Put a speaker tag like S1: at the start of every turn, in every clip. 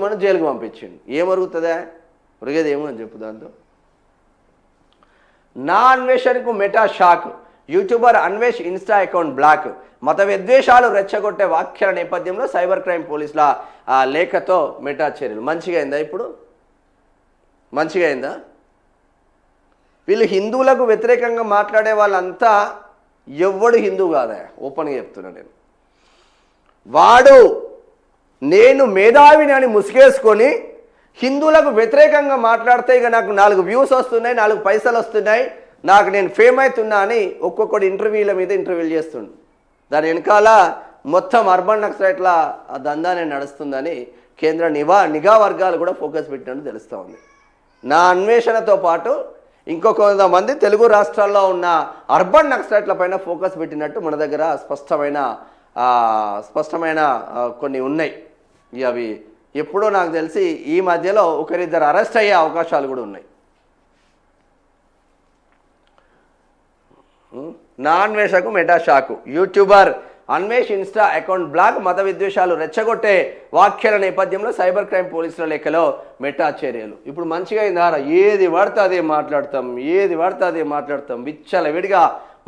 S1: మనం జైలుకి పంపించిండు. ఏమరుగుతుందా? ఉరిగేది ఏమో అని చెప్పు. దాంతో నా అన్వేషణకు Meta shock, YouTuber Anvesh Insta account block, మత విద్వేషాలు రెచ్చగొట్టే వ్యాఖ్యల నేపథ్యంలో సైబర్ క్రైమ్ పోలీసుల లేఖతో మెటా చర్యలు. మంచిగా అయిందా? ఇప్పుడు మంచిగా అయిందా? వీళ్ళు హిందువులకు వ్యతిరేకంగా మాట్లాడే వాళ్ళంతా ఎవ్వడు హిందూ కాదా? ఓపెన్గా చెప్తున్నా నేను. వాడు నేను మేధావిని అని ముసుగేసుకొని హిందువులకు వ్యతిరేకంగా మాట్లాడితే ఇక నాకు 4 వ్యూస్ వస్తున్నాయి, 4 పైసలు వస్తున్నాయి, నాకు నేను ఫేమ్ అవుతున్నా అని ఒక్కొక్కటి ఇంటర్వ్యూల మీద ఇంటర్వ్యూలు చేస్తుండు. దాని వెనకాల మొత్తం అర్బన్ నక్సలైట్ల దందానే నడుస్తుందని కేంద్ర నిఘా వర్గాలు కూడా ఫోకస్ పెట్టినట్టు తెలుస్తూ ఉంది. నా అన్వేషణతో పాటు ఇంకో కొంతమంది తెలుగు రాష్ట్రాల్లో ఉన్న అర్బన్ నక్సలైట్ల పైన ఫోకస్ పెట్టినట్టు మన దగ్గర స్పష్టమైన కొన్ని ఉన్నాయి. అవి ఎప్పుడో నాకు తెలిసి ఈ మధ్యలో ఒకరిద్దరు అరెస్ట్ అయ్యే అవకాశాలు కూడా ఉన్నాయి. నా అన్వేషకు Meta shock, YouTuber Anvesh Insta account block, మత విద్వేషాలు రెచ్చగొట్టే వ్యాఖ్యల నేపథ్యంలో సైబర్ క్రైమ్ పోలీసుల లేఖలో మెటా చర్యలు. ఇప్పుడు మంచిగా అయిందారా? ఏది పడితే అదే మాట్లాడతాం, విచ్చలవిడిగా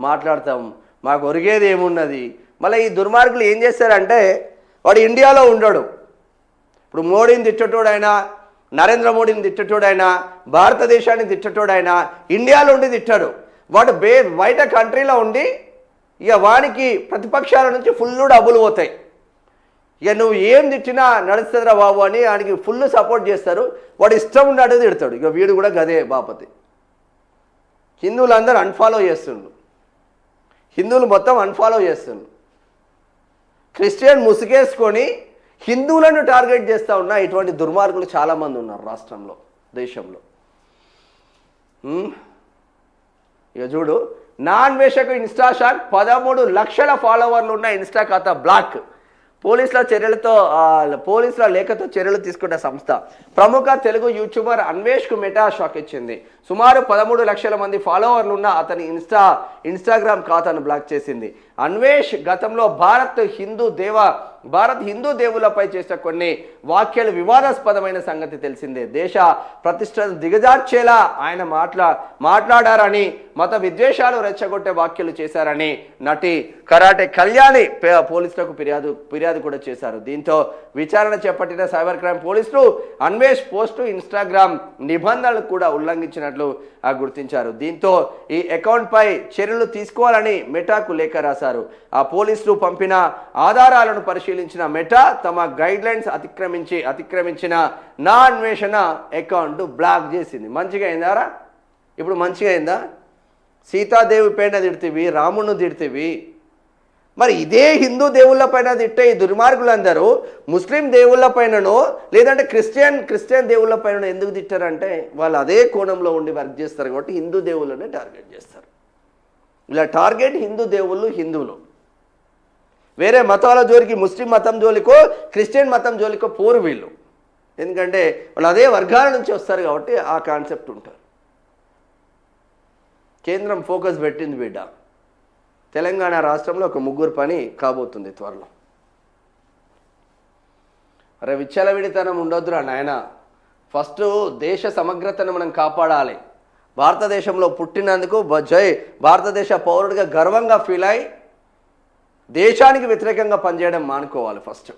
S1: మాట్లాడతాం, మాకు ఒరిగేది ఏమున్నది? మళ్ళీ ఈ దుర్మార్గులు ఏం చేస్తారంటే, వాడు ఇండియాలో ఉండడు. ఇప్పుడు మోడీని తిట్టటోడైనా, నరేంద్ర మోడీని తిట్టటోడైనా, భారతదేశాన్ని తిట్టటోడైనా ఇండియాలో ఉండి తిట్టాడు. వాడు బయట కంట్రీలో ఉండి ఇక వానికి ప్రతిపక్షాల నుంచి ఫుల్ డబ్బులు పోతాయి. ఇక నువ్వు ఏం తిట్టినా నడుస్తుందిరా బాబు అని వానికి ఫుల్ సపోర్ట్ చేస్తారు. వాడు ఇష్టం ఉన్నట్టు తిడతాడు. ఇక వీడు కూడా గదే బాపతి. హిందువులందరూ అన్ఫాలో చేస్తుండ్రు, హిందువులు మొత్తం అన్ఫాలో చేస్తుండ్రు. క్రిస్టియన్ ముసుగేసుకొని హిందువులను టార్గెట్ చేస్తూ ఉన్న ఇటువంటి దుర్మార్గులు చాలామంది ఉన్నారు రాష్ట్రంలో, దేశంలో. ఇక చూడు, నా అన్వేషకు ఇన్స్టా షాక్, 13 లక్షల ఫాలోవర్లు ఉన్న ఇన్స్టా ఖాతా బ్లాక్. పోలీసుల లేఖతో చర్యలు తీసుకున్న సంస్థ ప్రముఖ తెలుగు యూట్యూబర్ అన్వేష్కు మెటా షాక్ ఇచ్చింది. సుమారు 13 లక్షల మంది ఫాలోవర్లు ఉన్న అతని ఇన్స్టాగ్రామ్ ఖాతాను బ్లాక్ చేసింది. అన్వేష్ గతంలో భారత్ హిందూ దేవులపై చేసిన కొన్ని వ్యాఖ్యలు వివాదాస్పదమైన సంగతి తెలిసిందే. దేశ ప్రతిష్టను దిగజార్చేలా ఆయన మాట్లాడారని, మత విద్వేషాలు రెచ్చగొట్టే వ్యాఖ్యలు చేశారని నటి కరాటే కళ్యాణి పోలీసులకు ఫిర్యాదు కూడా చేశారు. దీంతో విచారణ చేపట్టిన సైబర్ క్రైమ్ పోలీసులు అన్వేష్ పోస్టు ఇన్స్టాగ్రామ్ నిబంధనలు కూడా ఉల్లంఘించినట్లు గుర్తించారు. దీంతో ఈ అకౌంట్ పై చర్యలు తీసుకోవాలని మెటాకు లేఖ రాశారు. ఆ పోలీసులు పంపిన ఆధారాలను పరిశీలించిన మెటా తమ గైడ్ లైన్స్ అతిక్రమించిన నా అన్వేషణ అకౌంట్ బ్లాక్ చేసింది. మంచిగా అయిందారా? ఇప్పుడు మంచిగా అయిందా? సీతాదేవి పైన తిడితివి, రామును తిడితివి, మరి ఇదే హిందూ దేవుళ్ళ పైన తిట్టే ఈ దుర్మార్గులందరూ ముస్లిం దేవుళ్ళ పైననో లేదంటే క్రిస్టియన్ దేవుళ్ళ పైన ఎందుకు తిట్టారంటే, వాళ్ళు అదే కోణంలో ఉండి వర్క్ చేస్తారు కాబట్టి హిందూ దేవుళ్ళనే టార్గెట్ చేస్తారు. ఇలా టార్గెట్ హిందూ దేవుళ్ళు, హిందువులు. వేరే మతాల జోలికి, ముస్లిం మతం జోలికో క్రిస్టియన్ మతం జోలికో పోరు వీళ్ళు. ఎందుకంటే వాళ్ళు అదే వర్గాల నుంచి వస్తారు కాబట్టి ఆ కాన్సెప్ట్ ఉంటారు. కేంద్రం ఫోకస్ పెట్టింది బిడ్డ. తెలంగాణ రాష్ట్రంలో ఒక 3 పని కాబోతుంది త్వరలో. అరే విచ్చలవిడితనం ఉండొద్దురా నాయన. ఫస్ట్ దేశ సమగ్రతను మనం కాపాడాలి. భారతదేశంలో పుట్టినందుకు భారతదేశ పౌరుడిగా గర్వంగా ఫీల్ అయి దేశానికి వ్యతిరేకంగా పనిచేయడం మానుకోవాలి ఫస్ట్.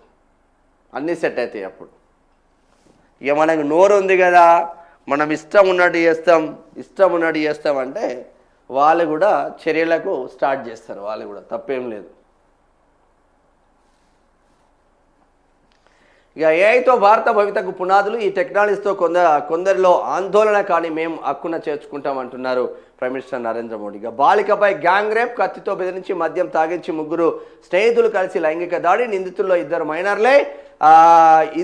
S1: అన్నీ సెట్ అవుతాయి అప్పుడు. ఇక మనకు నోరు ఉంది కదా, మనం ఇష్టం ఉన్నట్టు చేస్తాం అంటే వాళ్ళు కూడా చర్యలకు స్టార్ట్ చేస్తారు. వాళ్ళు కూడా తప్పేం లేదు. ఇక ఏఐతో భారత భవితకు పునాదులు, ఈ టెక్నాలజీతో కొందరిలో ఆందోళన కానీ మేము హక్కున చేర్చుకుంటామంటున్నారు ప్రైమ్ మినిస్టర్ నరేంద్ర మోడీ. ఇక బాలికపై గ్యాంగ్ రేప్, కత్తితో బెదిరించి మద్యం తాగించి 3 స్నేహితులు కలిసి లైంగిక దాడి, నిందితుల్లో 2 మైనర్లే,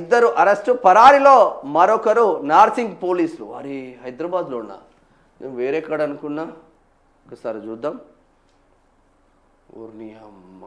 S1: 2 అరెస్టు, పరారీలో మరొకరు నార్సింగ్ పోలీసులు. అరే హైదరాబాద్లో ఉన్నా, నేను వేరెక్కడ అనుకున్నా. ఒకసారి చూద్దాం. ఊర్ని అమ్మ